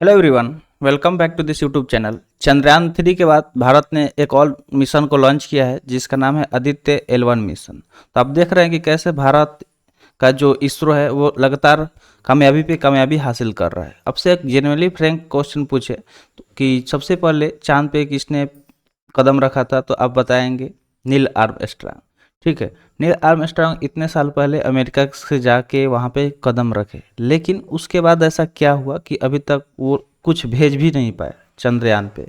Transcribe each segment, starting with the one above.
Hello everyone, welcome back to this YouTube channel. Chandrayaan 3 के बाद भारत ने एक और मिशन को लॉन्च किया है जिसका नाम है आदित्य L1 मिशन। तो आप देख रहे हैं कि कैसे भारत का जो इसरो है वो लगातार कामयाबी पे कामयाबी हासिल कर रहा है। अब से एक जेन्युइनली फ्रैंक क्वेश्चन पूछे तो कि सबसे पहले चांद पे किसने कदम रखा था, तो आप बताएंगे नील आर्मस्ट्रांग। ठीक है, नील आर्मस्ट्रांग इतने साल पहले अमेरिका से जाके वहाँ पे कदम रखे, लेकिन उसके बाद ऐसा क्या हुआ कि अभी तक वो कुछ भेज भी नहीं पाए चंद्रयान पे।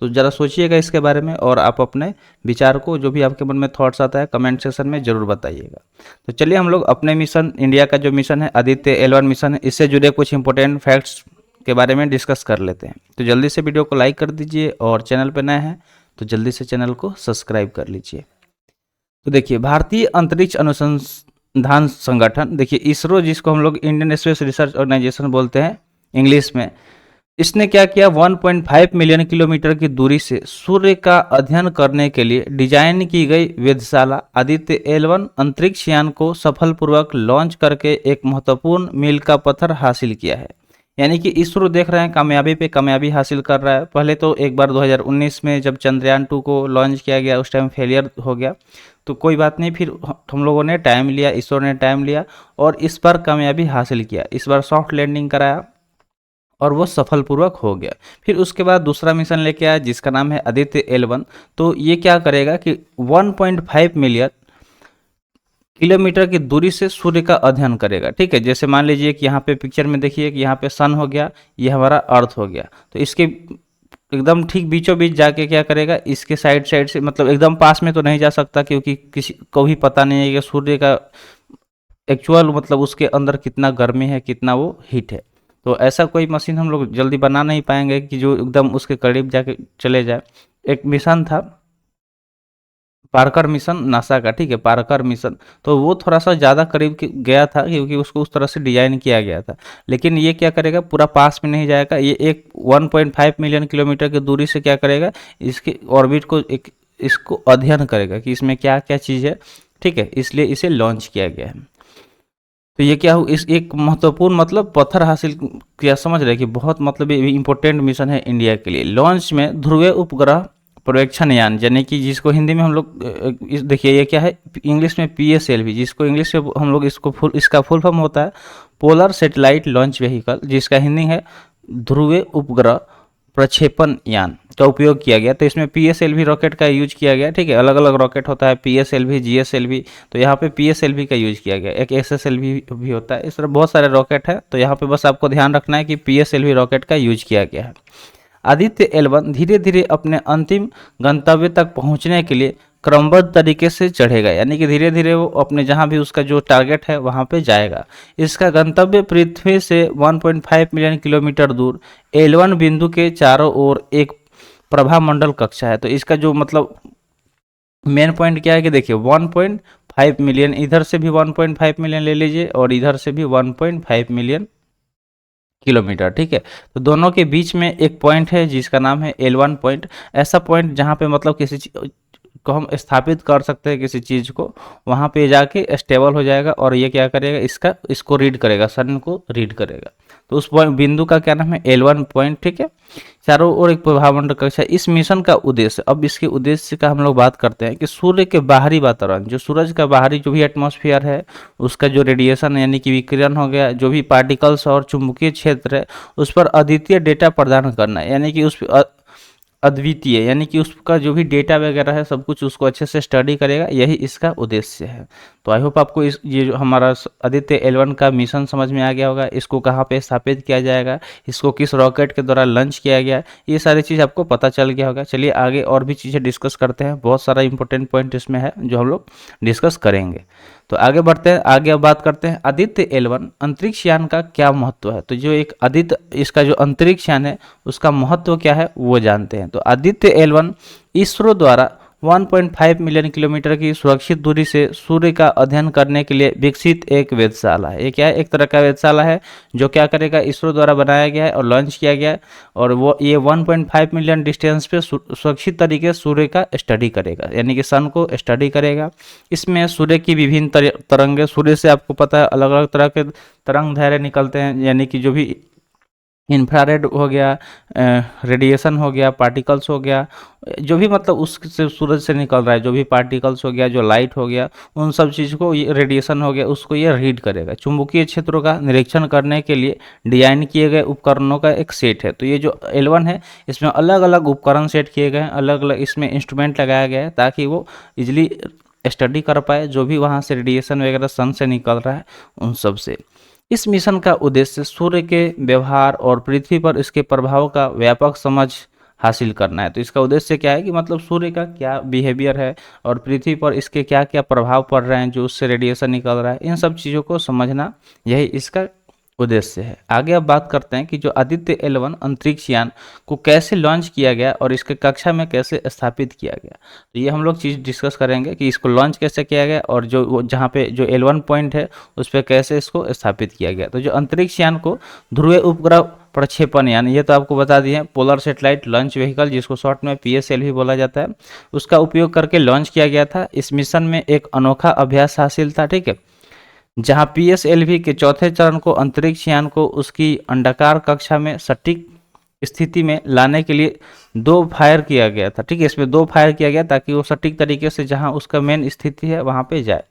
तो ज़रा सोचिएगा इसके बारे में और आप अपने विचार को, जो भी आपके मन में थॉट्स आता है, कमेंट सेक्शन में ज़रूर बताइएगा। तो चलिए हम लोग अपने मिशन, इंडिया का जो मिशन है आदित्य L1 मिशन है, इससे जुड़े कुछ इंपॉर्टेंट फैक्ट्स के बारे में डिस्कस कर लेते हैं। तो जल्दी से वीडियो को लाइक कर दीजिए और चैनल पर नए हैं तो जल्दी से चैनल को सब्सक्राइब कर लीजिए। तो देखिए, भारतीय अंतरिक्ष अनुसंधान संगठन, देखिए इसरो जिसको हम लोग इंडियन स्पेस रिसर्च ऑर्गेनाइजेशन बोलते हैं इंग्लिश में, इसने क्या किया, 1.5 मिलियन किलोमीटर की दूरी से सूर्य का अध्ययन करने के लिए डिजाइन की गई वेधशाला आदित्य L1 अंतरिक्ष यान को सफलपूर्वक लॉन्च करके एक महत्वपूर्ण मील का पत्थर हासिल किया है। यानी कि इसरो देख रहे हैं कामयाबी पे कामयाबी हासिल कर रहा है। पहले तो एक बार 2019 में जब चंद्रयान 2 को लॉन्च किया गया उस टाइम फेलियर हो गया, तो कोई बात नहीं, फिर हम लोगों ने टाइम लिया, इसरो ने टाइम लिया और इस बार कामयाबी हासिल किया। इस बार सॉफ्ट लैंडिंग कराया और वो सफलपूर्वक हो गया। फिर उसके बाद दूसरा मिशन लेके आया जिसका नाम है आदित्य L1। तो ये क्या करेगा कि 1.5 मिलियन किलोमीटर की दूरी से सूर्य का अध्ययन करेगा। ठीक है, जैसे मान लीजिए कि यहाँ पे पिक्चर में देखिए कि यहाँ पे सन हो गया, ये हमारा अर्थ हो गया, तो इसके एकदम ठीक बीचों बीच जाके क्या करेगा, इसके साइड साइड से, मतलब एकदम पास में तो नहीं जा सकता क्योंकि किसी को भी पता नहीं है कि सूर्य का एक्चुअल मतलब उसके अंदर कितना गर्मी है, कितना वो हीट है। तो ऐसा कोई मशीन हम लोग जल्दी बना नहीं पाएंगे कि जो एकदम उसके करीब जाके चले जाए। एक मिशन था पार्कर मिशन नासा का, ठीक है, पार्कर मिशन, तो वो थोड़ा सा ज़्यादा करीब गया था क्योंकि उसको उस तरह से डिजाइन किया गया था। लेकिन ये क्या करेगा, पूरा पास में नहीं जाएगा, ये एक 1.5 मिलियन किलोमीटर की दूरी से क्या करेगा, इसके ऑर्बिट को एक इसको अध्ययन करेगा कि इसमें क्या क्या चीज़ है। ठीक है, इसलिए इसे लॉन्च किया गया है। तो ये क्या हो, इस एक महत्वपूर्ण मतलब पत्थर हासिल किया, समझ रहे हैं कि बहुत मतलब इम्पोर्टेंट मिशन है इंडिया के लिए। लॉन्च में ध्रुवीय उपग्रह पर्यवेक्षण यान, यानी कि जिसको हिंदी में हम लोग देखिए ये क्या है, इंग्लिश में PSLV, जिसको इंग्लिश में हम लोग इसका फुल फॉर्म होता है पोलर सैटेलाइट लॉन्च व्हीकल, जिसका हिंदी है ध्रुवीय उपग्रह प्रक्षेपण यान का उपयोग किया गया। तो इसमें PSLV रॉकेट का यूज किया गया। ठीक है, अलग अलग रॉकेट होता है, PSLV, GSLV, तो यहाँ पे PSLV का यूज किया गया। एक SSLV भी होता है, इस तरह बहुत सारे रॉकेट है। तो यहाँ पे बस आपको ध्यान रखना है कि PSLV रॉकेट का यूज किया गया है। आदित्य L1 धीरे धीरे अपने अंतिम गंतव्य तक पहुंचने के लिए क्रमबद्ध तरीके से चढ़ेगा, यानी कि धीरे धीरे वो अपने जहां भी उसका जो टारगेट है वहां पे जाएगा। इसका गंतव्य पृथ्वी से 1.5 मिलियन किलोमीटर दूर L1 बिंदु के चारों ओर एक प्रभा मंडल कक्षा है। तो इसका जो मतलब मेन पॉइंट क्या है कि देखिए 1.5 मिलियन, इधर से भी 1.5 मिलियन ले लीजिए और इधर से भी 1.5 मिलियन किलोमीटर। ठीक है, तो दोनों के बीच में एक पॉइंट है जिसका नाम है L1 पॉइंट। ऐसा पॉइंट जहाँ पे मतलब किसी को हम स्थापित कर सकते हैं, किसी चीज़ को, वहाँ पे जाके स्टेबल हो जाएगा और ये क्या करेगा, इसको रीड करेगा, सन को रीड करेगा। तो उस पॉइंट बिंदु का क्या नाम है, L1 पॉइंट। ठीक है, चारों ओर एक प्रभामंडल कक्षा। इस मिशन का उद्देश्य, अब इसके उद्देश्य का हम लोग बात करते हैं कि सूर्य के बाहरी वातावरण, जो सूरज का बाहरी जो भी एटमॉस्फेयर है, उसका जो रेडिएशन यानी कि विकिरण हो गया, जो भी पार्टिकल्स और चुंबकीय क्षेत्र है, उस पर अद्वितीय डेटा प्रदान करना, यानी कि उस अद्वितीय, यानी कि उसका जो भी डेटा वगैरह है सब कुछ उसको अच्छे से स्टडी करेगा, यही इसका उद्देश्य है। तो आई होप आपको ये जो हमारा आदित्य L1 का मिशन समझ में आ गया होगा। इसको कहाँ पे स्थापित किया जाएगा, इसको किस रॉकेट के द्वारा लॉन्च किया गया, ये सारी चीज़ आपको पता चल गया होगा। चलिए आगे और भी चीज़ें डिस्कस करते हैं, बहुत सारा इंपॉर्टेंट पॉइंट इसमें है जो हम लोग डिस्कस करेंगे। तो आगे बढ़ते हैं, आगे अब बात करते हैं आदित्य L1 अंतरिक्ष यान का क्या महत्व है। तो जो एक आदित्य, इसका जो अंतरिक्ष यान है उसका महत्व क्या है वो जानते हैं। तो आदित्य L1 इसरो द्वारा 1.5 मिलियन किलोमीटर की सुरक्षित दूरी से सूर्य का अध्ययन करने के लिए विकसित एक वेधशाला है। ये क्या है, एक तरह का वेधशाला है जो क्या करेगा, इसरो द्वारा बनाया गया है और लॉन्च किया गया है, और वो ये 1.5 मिलियन डिस्टेंस पे सुरक्षित तरीके से सूर्य का स्टडी करेगा, यानी कि सन को स्टडी करेगा। इसमें सूर्य की विभिन्न तरंगे, सूर्य से आपको पता है अलग अलग तरह के तरंग धैर्य निकलते हैं, यानी कि जो भी इंफ्रारेड हो गया, रेडिएशन हो गया, पार्टिकल्स हो गया, जो भी मतलब उससे सूरज से निकल रहा है जो भी पार्टिकल्स हो गया, जो लाइट हो गया, उन सब चीज़ को, ये रेडिएशन हो गया, उसको ये रीड करेगा। चुंबकीय क्षेत्रों का निरीक्षण करने के लिए डिजाइन किए गए उपकरणों का एक सेट है। तो ये जो L1 है, इसमें अलग अलग उपकरण सेट किए गए हैं, अलग अलग इसमें इंस्ट्रूमेंट लगाया गया है ताकि वो इजिली स्टडी कर पाए जो भी वहाँ से रेडिएशन वगैरह सन से निकल रहा है उन सब से। इस मिशन का उद्देश्य सूर्य के व्यवहार और पृथ्वी पर इसके प्रभाव का व्यापक समझ हासिल करना है। तो इसका उद्देश्य क्या है कि मतलब सूर्य का क्या बिहेवियर है और पृथ्वी पर इसके क्या क्या प्रभाव पड़ रहे हैं, जो उससे रेडिएशन निकल रहा है, इन सब चीज़ों को समझना, यही इसका उद्देश्य है। आगे अब बात करते हैं कि जो आदित्य L1 अंतरिक्ष यान को कैसे लॉन्च किया गया और इसके कक्षा में कैसे स्थापित किया गया। तो ये हम लोग चीज़ डिस्कस करेंगे कि इसको लॉन्च कैसे किया गया और जो जहाँ पे जो L1 पॉइंट है उस पर कैसे इसको स्थापित किया गया। तो जो अंतरिक्ष यान को ध्रुवीय उपग्रह प्रक्षेपण यान, ये तो आपको बता दिए, पोलर सेटेलाइट लॉन्च व्हीकल जिसको शॉर्ट में PSL भी बोला जाता है, उसका उपयोग करके लॉन्च किया गया था। इस मिशन में एक अनोखा अभ्यास हासिल था, ठीक है, जहां PSLV के चौथे चरण को अंतरिक्ष यान को उसकी अंडाकार कक्षा में सटीक स्थिति में लाने के लिए 2 फायर किया गया था, ठीक है, इसमें 2 फायर किया गया ताकि वो सटीक तरीके से जहां उसका मेन स्थिति है वहां पे जाए,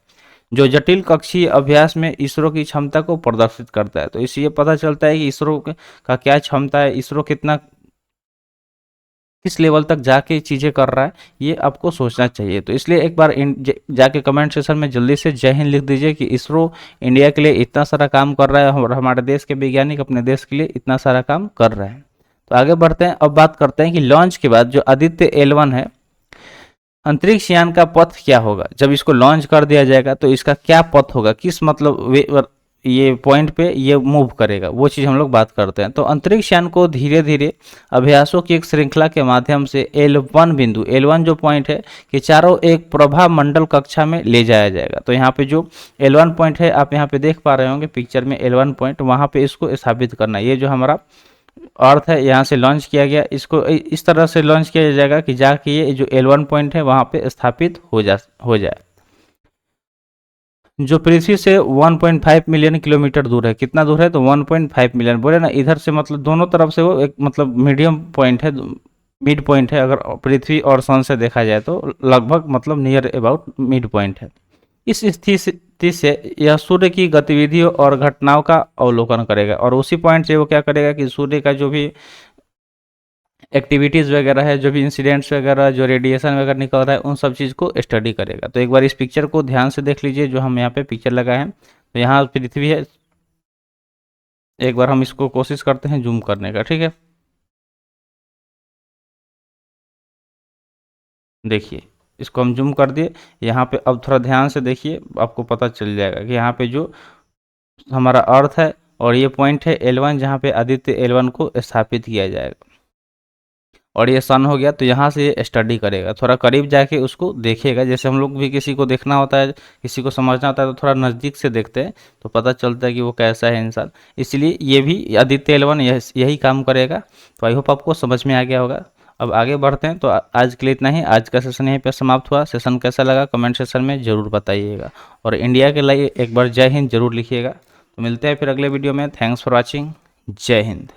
जो जटिल कक्षीय अभ्यास में इसरो की क्षमता को प्रदर्शित करता है। तो इससे ये पता चलता है कि इसरो का क्या क्षमता है, इसरो कितना किस लेवल तक जाके चीज़ें कर रहा है, ये आपको सोचना चाहिए। तो इसलिए एक बार जाके कमेंट सेक्शन में जल्दी से जय हिंद लिख दीजिए कि इसरो इंडिया के लिए इतना सारा काम कर रहा है और हमारे देश के वैज्ञानिक अपने देश के लिए इतना सारा काम कर रहे हैं। तो आगे बढ़ते हैं, अब बात करते हैं कि लॉन्च के बाद जो आदित्य L1 है, अंतरिक्ष यान का पथ क्या होगा। जब इसको लॉन्च कर दिया जाएगा तो इसका क्या पथ होगा, किस मतलब ये पॉइंट पे ये मूव करेगा, वो चीज़ हम लोग बात करते हैं। तो अंतरिक्ष यान को धीरे धीरे अभ्यासों की एक श्रृंखला के माध्यम से L1 बिंदु, L1 जो पॉइंट है कि चारों एक प्रभा मंडल कक्षा में ले जाया जाएगा। तो यहाँ पे जो L1 पॉइंट है, आप यहाँ पे देख पा रहे होंगे पिक्चर में L1 पॉइंट, वहाँ पे इसको स्थापित करना है। ये जो हमारा अर्थ है यहाँ से लॉन्च किया गया, इसको इस तरह से लॉन्च किया जाएगा कि जाके ये जो L1 पॉइंट है वहाँ पे स्थापित हो जाए, जो पृथ्वी से 1.5 मिलियन किलोमीटर दूर है। कितना दूर है, तो 1.5 मिलियन बोले ना, इधर से मतलब दोनों तरफ से वो एक मतलब मीडियम पॉइंट है, मिड पॉइंट है। अगर पृथ्वी और सन से देखा जाए तो लगभग मतलब नियर अबाउट मिड पॉइंट है। इस स्थिति से यह सूर्य की गतिविधियों और घटनाओं का अवलोकन करेगा और उसी पॉइंट से वो क्या करेगा कि सूर्य का जो भी एक्टिविटीज़ वगैरह है, जो भी इंसिडेंट्स वगैरह, जो रेडिएशन वगैरह निकल रहा है, उन सब चीज़ को स्टडी करेगा। तो एक बार इस पिक्चर को ध्यान से देख लीजिए, जो हम यहाँ पे पिक्चर लगाए हैं। तो यहाँ पृथ्वी है, एक बार हम इसको कोशिश करते हैं जूम करने का, ठीक है। देखिए इसको हम जूम कर दिए यहाँ पे। अब थोड़ा ध्यान से देखिए, आपको पता चल जाएगा कि यहाँ पे जो हमारा अर्थ है और ये पॉइंट है L1, जहाँ पे आदित्य L1 को स्थापित किया जाएगा और ये सन हो गया। तो यहाँ से ये स्टडी करेगा, थोड़ा करीब जाके उसको देखेगा। जैसे हम लोग भी किसी को देखना होता है, किसी को समझना होता है, तो थोड़ा नज़दीक से देखते हैं तो पता चलता है कि वो कैसा है इंसान। इसलिए ये भी आदित्य L1 यही काम करेगा। तो आई होप आपको समझ में आ गया होगा। अब आगे बढ़ते हैं। तो आज के लिए इतना ही, आज का सेशन यहीं पर समाप्त हुआ। सेशन कैसा लगा कमेंट सेक्शन में ज़रूर बताइएगा और इंडिया के लिए एक बार जय हिंद जरूर लिखिएगा। तो मिलते हैं फिर अगले वीडियो में। Thanks for watching. जय हिंद।